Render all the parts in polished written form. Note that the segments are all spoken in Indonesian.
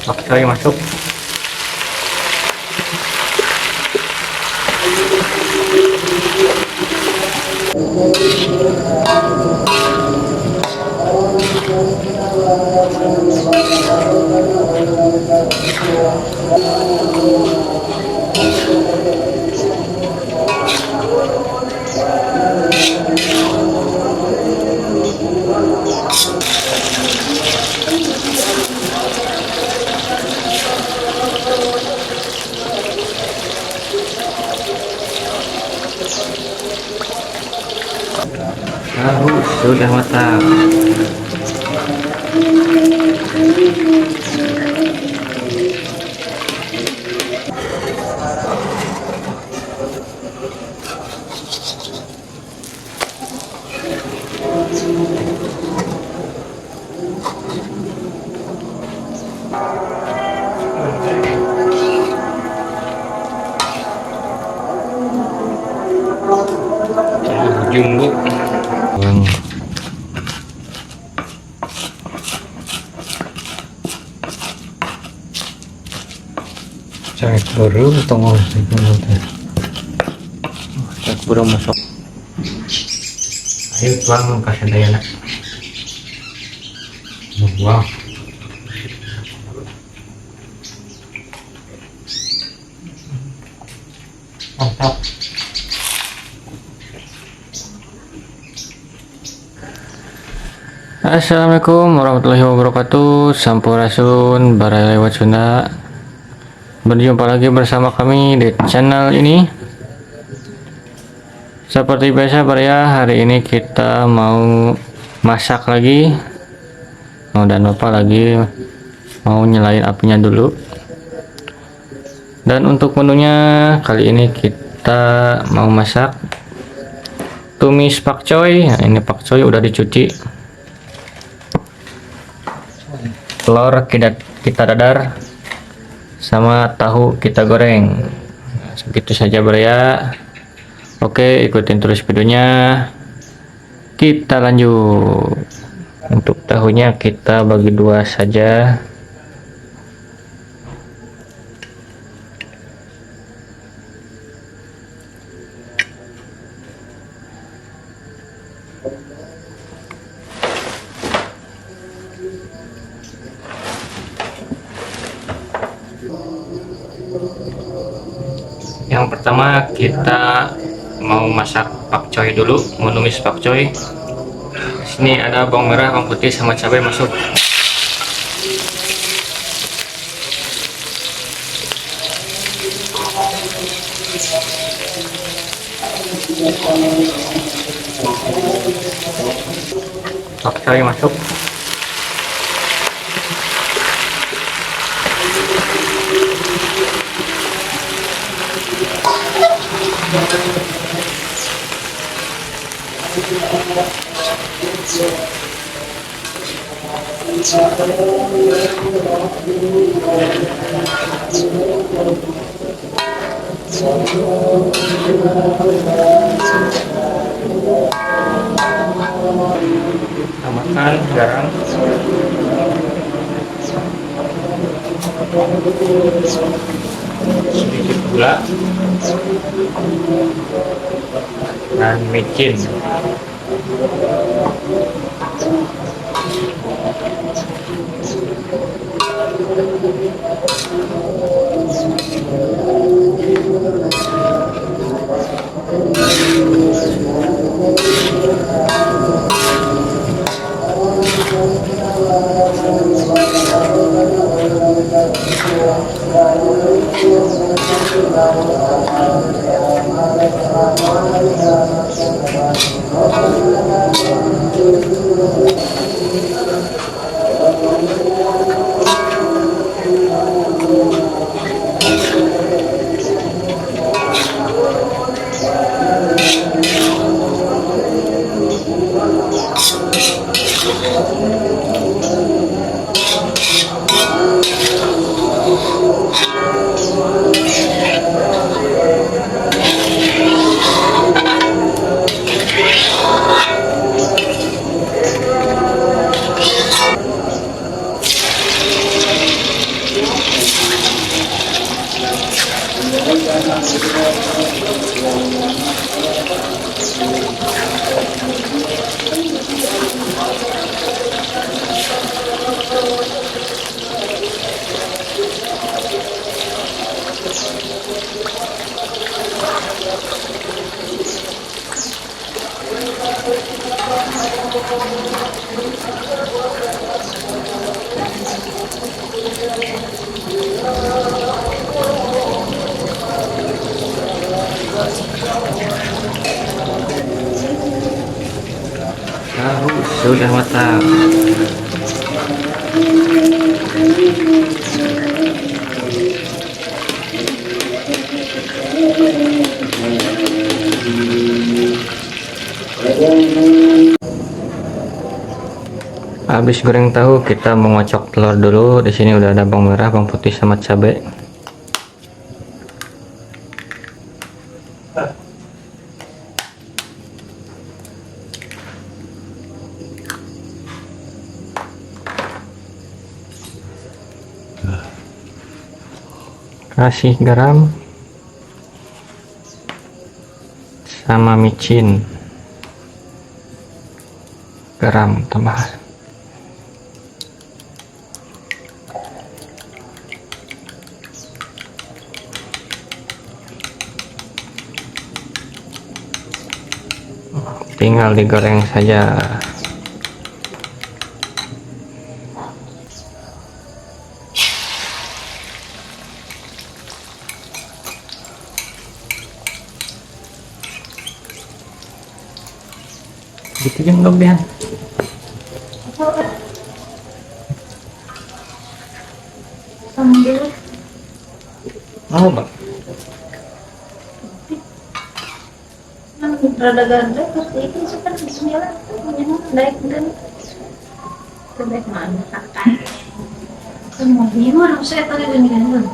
Pakcoy masuk. Tahu sudah matang. Jumbo. Cek baru tengah cek baru masuk. Ayo tuang kasih daya nak. Wow. Mantap. Assalamualaikum warahmatullahi wabarakatuh. Sampurasun baraya lewat Sunda. Berjumpa lagi bersama kami di channel ini. Seperti biasa baraya, hari ini kita mau masak lagi. Dan lupa lagi mau nyalain apinya dulu. Dan untuk menunya kali ini kita mau masak tumis pakcoy. Nah, ini pakcoy udah dicuci. Telur kita dadar sama tahu kita goreng. Segitu saja ya. Oke, ikutin terus videonya. Kita lanjut. Untuk tahunya kita bagi dua saja. Yang pertama kita mau masak pakcoy dulu, mau numis pakcoy. Sini ada bawang merah, bawang putih sama cabai masuk. Pakcoy masuk. Tambahkan garam, sedikit gula dan micin. Tahu sudah matang. Habis goreng tahu, kita mengocok telur dulu. Di sini udah ada bawang merah, bawang putih sama cabai. Kasih garam sama micin. Garam tambah. Tinggal digoreng saja. Gitu yang lebihan. Sambil Oh, Bang. rada ganda pasti itu kan bismillah naik dan naik mana kakak semua gimana saya tadi dengan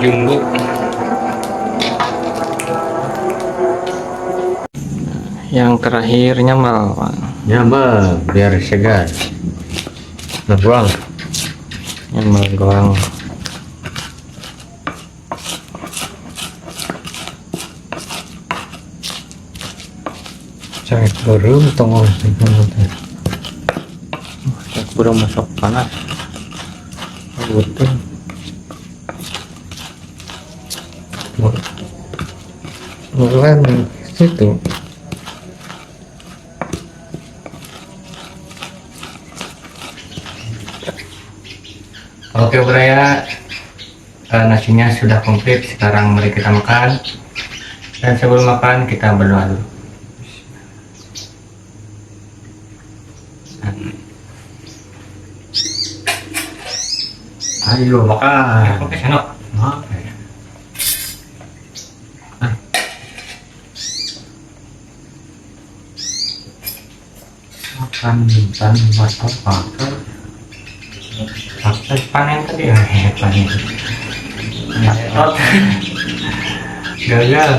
Jumbo. Yang terakhir nyamal, Bang. Nyambel biar segar. Ngebuang. Nyamal goang. Saya belum tunggu. Kurang masuk panas. Betul. Mulai situ. Oke, Braya, nasinya sudah komplit. Sekarang mari kita makan. Dan sebelum makan kita berdoa dulu. Ayo makan. Oke, senok. Makan buat apa? Paksa panen tadi ya, panen. Gagal. Gagal.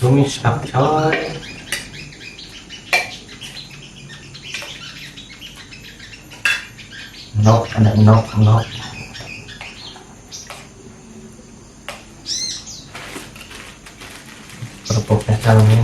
Tumis kapcoy. Ada nok. Kerupuknya dalamnya.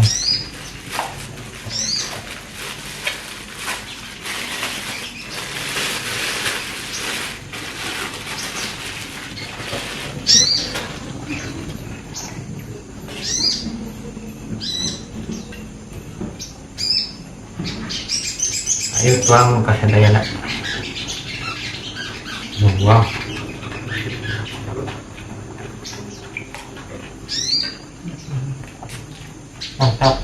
Ayo tuang kasih daya nak. Wow. Mantap.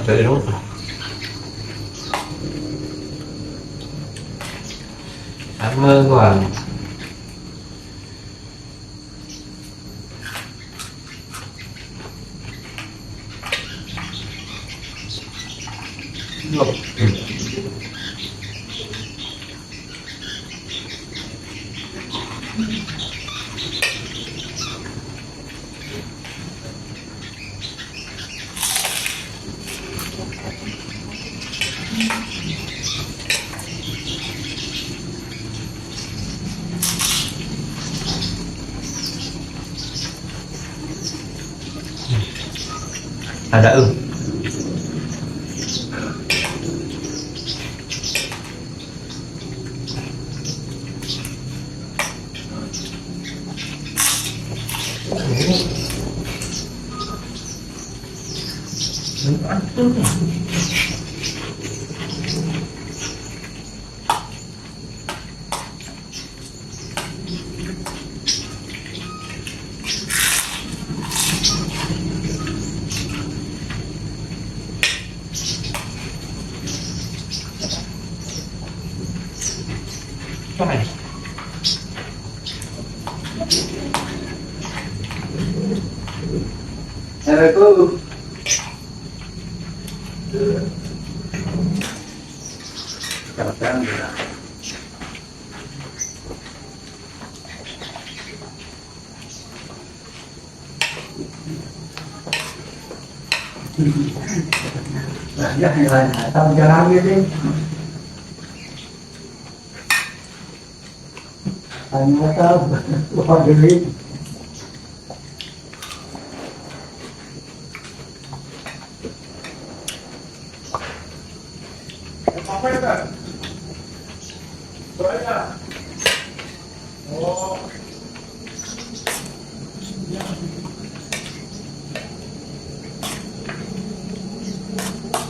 Dari rumah. Sama gua. Loh. Ada Assalamualaikum. Jalan gitu. Hanya tahu lupa beli.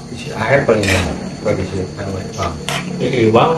Isi air paling enak bagi si bang. Ini bang.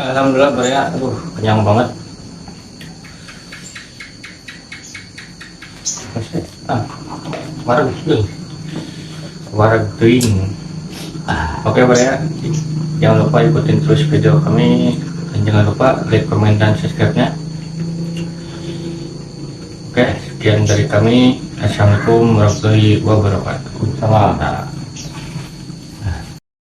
Alhamdulillah Baraya, kenyang banget. Warag tuing. Oke Baraya, jangan lupa ikutin terus video kami dan jangan lupa like, komen, dan subscribe-nya. Oke, sekian dari kami. Assalamualaikum warahmatullahi wabarakatuh. Salam.